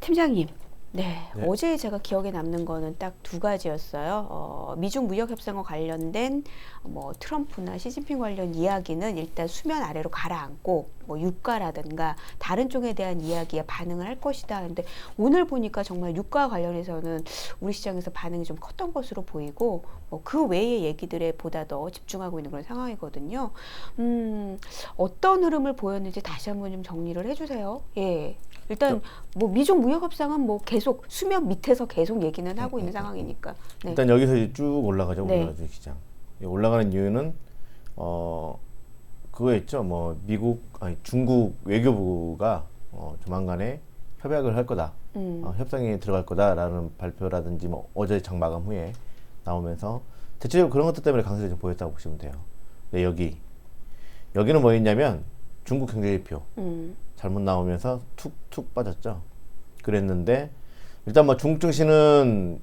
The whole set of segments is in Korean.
팀장님, 네, 네. 어제 제가 기억에 남는 거는 딱 두 가지였어요. 미중 무역 협상과 관련된 뭐 트럼프나 시진핑 관련 이야기는 일단 수면 아래로 가라앉고 뭐 유가라든가 다른 쪽에 대한 이야기에 반응을 할 것이다. 근데 오늘 보니까 정말 유가 관련해서는 우리 시장에서 반응이 좀 컸던 것으로 보이고 뭐 그 외의 얘기들에 보다 더 집중하고 있는 그런 상황이거든요. 어떤 흐름을 보였는지 다시 한번 좀 정리를 해주세요. 예. 일단 뭐 미중 무역 협상은 뭐 계속 수면 밑에서 계속 얘기는 하고 있는 상황이니까. 네. 일단 여기서 이제 쭉 올라가죠. 네. 우리나라 주식시장. 올라가는 이유는 그거였죠. 뭐 중국 외교부가 조만간에 협약을 할 거다. 협상에 들어갈 거다라는 발표라든지 뭐 어제 장 마감 후에 나오면서 대체적으로 그런 것들 때문에 강세를 좀 보였다고 보시면 돼요. 네, 여기는 뭐였냐면 중국 경제지표 잘못 나오면서 툭툭 빠졌죠. 그랬는데 일단 뭐 중국 증시는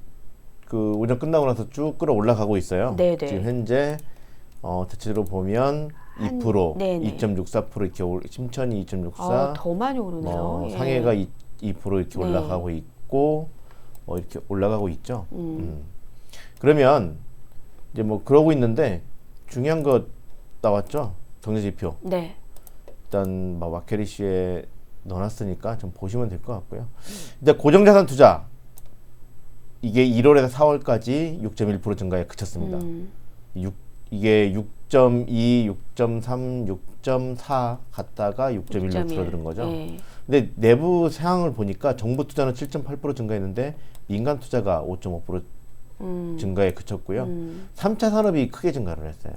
그 오전 끝나고 나서 쭉 끌어올라가고 있어요. 네네. 지금 현재 대체적으로 보면 2%, 네네. 2.64% 이렇게 심천이 2.64, 더 많이 오르네요. 예. 상해가 2% 이렇게 네. 올라가고 있고 이렇게 올라가고 있죠. 그러면 이제 뭐 그러고 있는데 중요한 거 나왔죠. 경제지표. 네. 일단 뭐 마케리시에 넣어놨으니까 좀 보시면 될 것 같고요. 일단 고정자산 투자 이게 1월에서 4월까지 6.1% 증가에 그쳤습니다. 이게 6.2, 6.3, 6.4 갔다가 6.1로 줄어드는 거죠. 예. 근데 내부 상황을 보니까 정부 투자는 7.8% 증가했는데 민간 투자가 5.5% 증가에 그쳤고요. 3차 산업이 크게 증가를 했어요.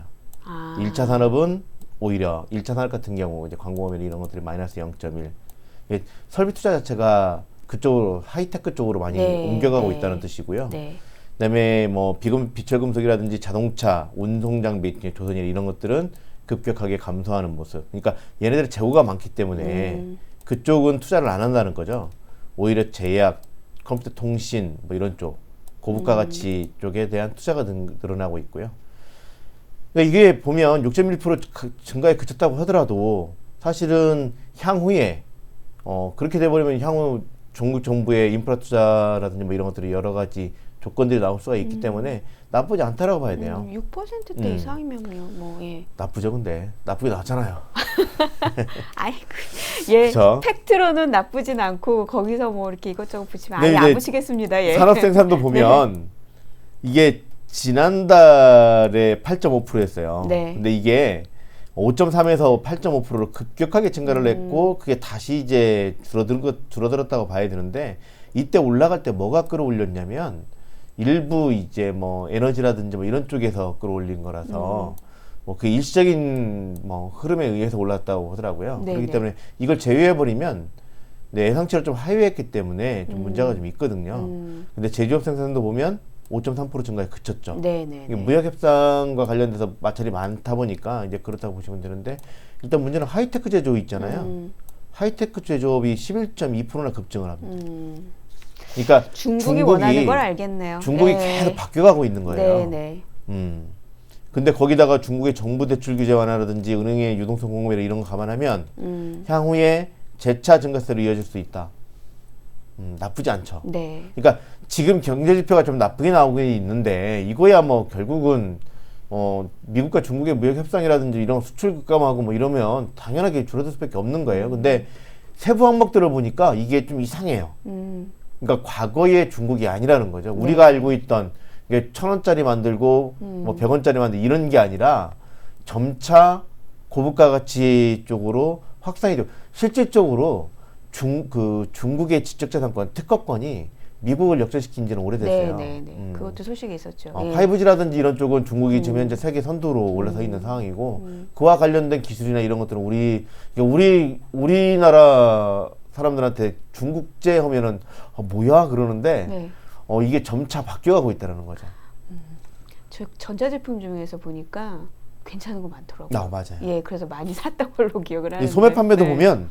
1차 산업은 오히려 1차 산업 같은 경우 이제 광고모면 이런 것들이 마이너스 0.1. 설비 투자 자체가 그쪽으로 하이테크 쪽으로 많이 옮겨가고 있다는 뜻이고요. 그다음에 뭐 비철금속이라든지 자동차, 운송 장비, 조선일 이런 것들은 급격하게 감소하는 모습. 그러니까 얘네들의 재고가 많기 때문에 그쪽은 투자를 안 한다는 거죠. 오히려 제약, 컴퓨터 통신 뭐 이런 쪽 고부가 가치 쪽에 대한 투자가 늘어나고 있고요. 그러니까 이게 보면 6.1% 증가에 그쳤다고 하더라도 사실은 향후에 그렇게 돼버리면 향후 중국 정부의 인프라 투자라든지 뭐 이런 것들이 여러 가지 조건들이 나올 수가 있기 때문에 나쁘지 않다라고 봐야 돼요. 6%대 이상이면요, 뭐 예. 나쁘죠, 근데 나쁘게 나왔잖아요. 아이고, 예, 그쵸? 팩트로는 나쁘진 않고 거기서 뭐 이렇게 이것저것 붙이면 네, 아예 안 이제 붙이겠습니다. 예. 산업생산도 보면 이게 지난달에 8.5%였어요. 네. 근데 이게 5.3에서 8.5%로 급격하게 증가를 했고 그게 다시 이제 줄어들었다고 봐야 되는데 이때 올라갈 때 뭐가 끌어올렸냐면 일부 이제 뭐 에너지라든지 뭐 이런 쪽에서 끌어올린 거라서 뭐 그 일시적인 뭐 흐름에 의해서 올랐다고 하더라고요. 네네. 그렇기 때문에 이걸 제외해 버리면 예상치를 좀 하회했기 때문에 좀 문제가 좀 있거든요. 근데 제조업 생산도 보면 5.3% 증가에 그쳤죠. 네네. 무역 협상과 관련돼서 마찰이 많다 보니까 이제 그렇다고 보시면 되는데 일단 문제는 하이테크 제조업 있잖아요. 하이테크 제조업이 11.2%나 급증을 합니다. 그러니까 중국이 원하는 걸 알겠네요. 중국이 계속 바뀌어가고 있는 거예요. 네네. 근데 거기다가 중국의 정부 대출 규제 완화라든지 은행의 유동성 공급이나 이런 거 감안하면 향후에 재차 증가세로 이어질 수 있다. 나쁘지 않죠. 네. 그러니까 지금 경제 지표가 좀 나쁘게 나오고 있는데 이거야 뭐 결국은 미국과 중국의 무역 협상이라든지 이런 수출 급감하고 뭐 이러면 당연하게 줄어들 수밖에 없는 거예요. 근데 세부 항목들을 보니까 이게 좀 이상해요. 그러니까 과거의 중국이 아니라는 거죠. 우리가 알고 있던 이게 1,000원짜리 만들고 뭐 100원짜리 만들고 이런 게 아니라 점차 고부가 가치 쪽으로 확산이 되고 실질적으로 중국의 지적재산권 특허권이 미국을 역전시킨 지는 오래됐어요. 네네네. 그것도 소식이 있었죠. 5G라든지 이런 쪽은 중국이 지금 현재 세계 선두로 올라서 있는 상황이고 그와 관련된 기술이나 이런 것들은 우리나라 사람들한테 중국제 하면은 뭐야 그러는데 이게 점차 바뀌어가고 있다는 거죠. 저 전자제품 중에서 보니까 괜찮은 거 많더라고요. 맞아요. 예, 그래서 많이 샀던 걸로 기억을 하는데. 소매 판매도 보면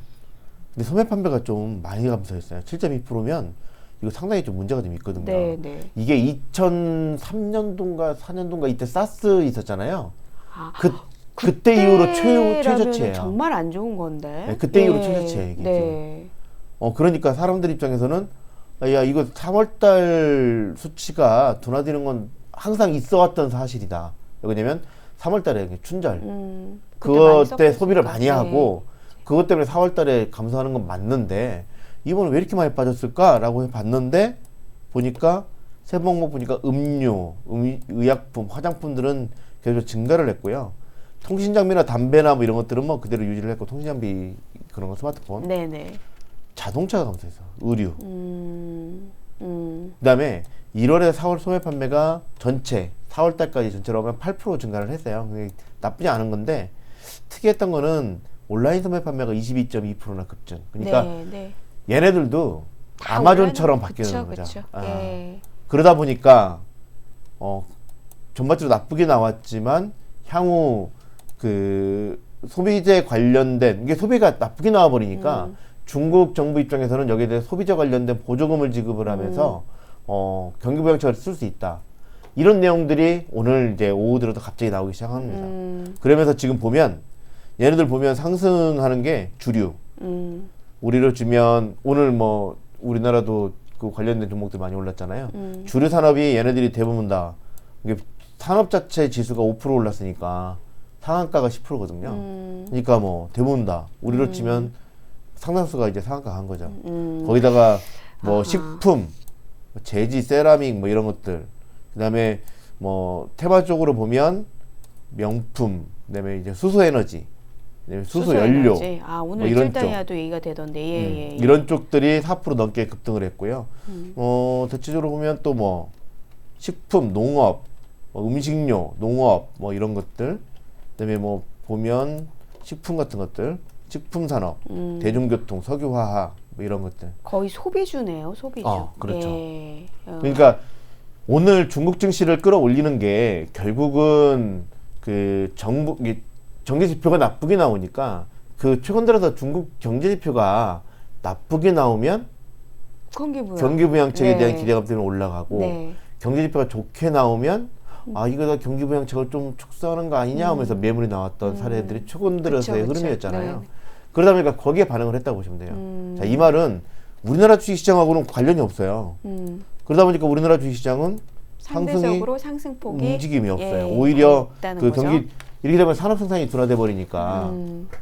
근데 소매 판매가 좀 많이 감소했어요. 7.2%면 이거 상당히 좀 문제가 좀 있거든요. 이게 2003년도인가 4년도인가 이때 사스 있었잖아요. 그때 이후로 최저치예요. 정말 안 좋은 건데. 네, 그때 이후로 최저치예요. 이게 그러니까 사람들 입장에서는 야 이거 3월달 수치가 둔화되는 건 항상 있어왔던 사실이다. 왜냐면 3월달에 춘절 그것 때 소비를 많이 하고 그것 때문에 4월달에 감소하는 건 맞는데 이번에 왜 이렇게 많이 빠졌을까라고 해봤는데 보니까 세 종목 보니까 음료, 의약품, 화장품들은 계속 증가를 했고요. 통신장비나 담배나 뭐 이런 것들은 뭐 그대로 유지를 했고 통신장비 그런 거 스마트폰, 네네. 자동차가 감소해서 의류. 그다음에 1월에 4월 소매 판매가 전체 4월달까지 전체로 하면 8% 증가를 했어요. 나쁘지 않은 건데 특이했던 거는 온라인 소매 판매가 22.2%나 급증. 그러니까 네. 얘네들도 아마존처럼 바뀌는 거죠. 그쵸. 예. 그러다 보니까 전반적으로 나쁘게 나왔지만 향후 그 소비재 관련된 이게 소비가 나쁘게 나와 버리니까 중국 정부 입장에서는 여기에 대해 소비자 관련된 보조금을 지급을 하면서 경기부양책을 쓸 수 있다. 이런 내용들이 오늘 이제 오후 들어서 갑자기 나오기 시작합니다. 그러면서 지금 보면 얘네들 보면 상승하는 게 주류. 우리로 주면 오늘 뭐 우리나라도 그 관련된 종목들 많이 올랐잖아요. 주류 산업이 얘네들이 대부분 다 이게 산업 자체 지수가 5% 올랐으니까 상한가가 10%거든요. 그러니까 뭐 대부분 다 우리로 치면 상당수가 이제 상한가 간 거죠. 거기다가 뭐 식품, 재지, 세라믹 뭐 이런 것들, 그다음에 뭐 테마적으로 보면 명품, 그다음에 이제 수소 에너지, 수소 연료, 오늘 뭐 이런 찔다이아도 얘기가 되던데 예. 이런 쪽들이 4% 넘게 급등을 했고요. 대체적으로 보면 또 뭐 식품, 농업, 뭐 음식료, 농업 뭐 이런 것들, 그다음에 뭐 보면 식품 같은 것들, 식품 산업, 대중교통, 석유화학 뭐 이런 것들. 거의 소비주네요, 소비주. 그렇죠. 예. 그러니까 오늘 중국 증시를 끌어올리는 게 결국은 그 정부 경제 지표가 나쁘게 나오니까 그 최근 들어서 중국 경제 지표가 나쁘게 나오면 경기부양책에 대한 기대감 때문에 올라가고 경제 지표가 좋게 나오면 이거 다 경기부양책을 좀 축소하는 거 아니냐 하면서 매물이 나왔던 사례들이 최근 들어서의 흐름이었잖아요. 그러다 보니까 거기에 반응을 했다고 보시면 돼요. 자, 이 말은 우리나라 주식시장하고는 관련이 없어요. 그러다 보니까 우리나라 주식시장은 상대적으로 상승폭이 움직임이 없어요. 오히려 그 경기 이렇게 되면 산업 생산이 둔화돼 버리니까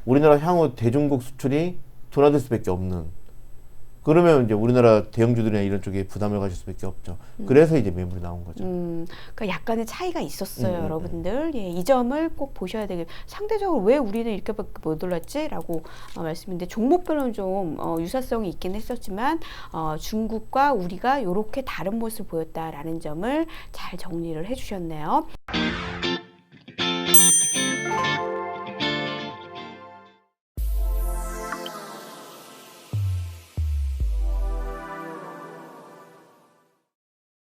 우리나라 향후 대중국 수출이 둔화될 수밖에 없는. 그러면 이제 우리나라 대형주들이나 이런 쪽에 부담을 가질 수밖에 없죠. 그래서 이제 매물이 나온 거죠. 그러니까 약간의 차이가 있었어요, 여러분들. 예, 이 점을 꼭 보셔야 되겠. 상대적으로 왜 우리는 이렇게밖에 못 올랐지?라고 말씀인데 종목별로는 좀 유사성이 있긴 했었지만 중국과 우리가 이렇게 다른 모습을 보였다라는 점을 잘 정리를 해주셨네요.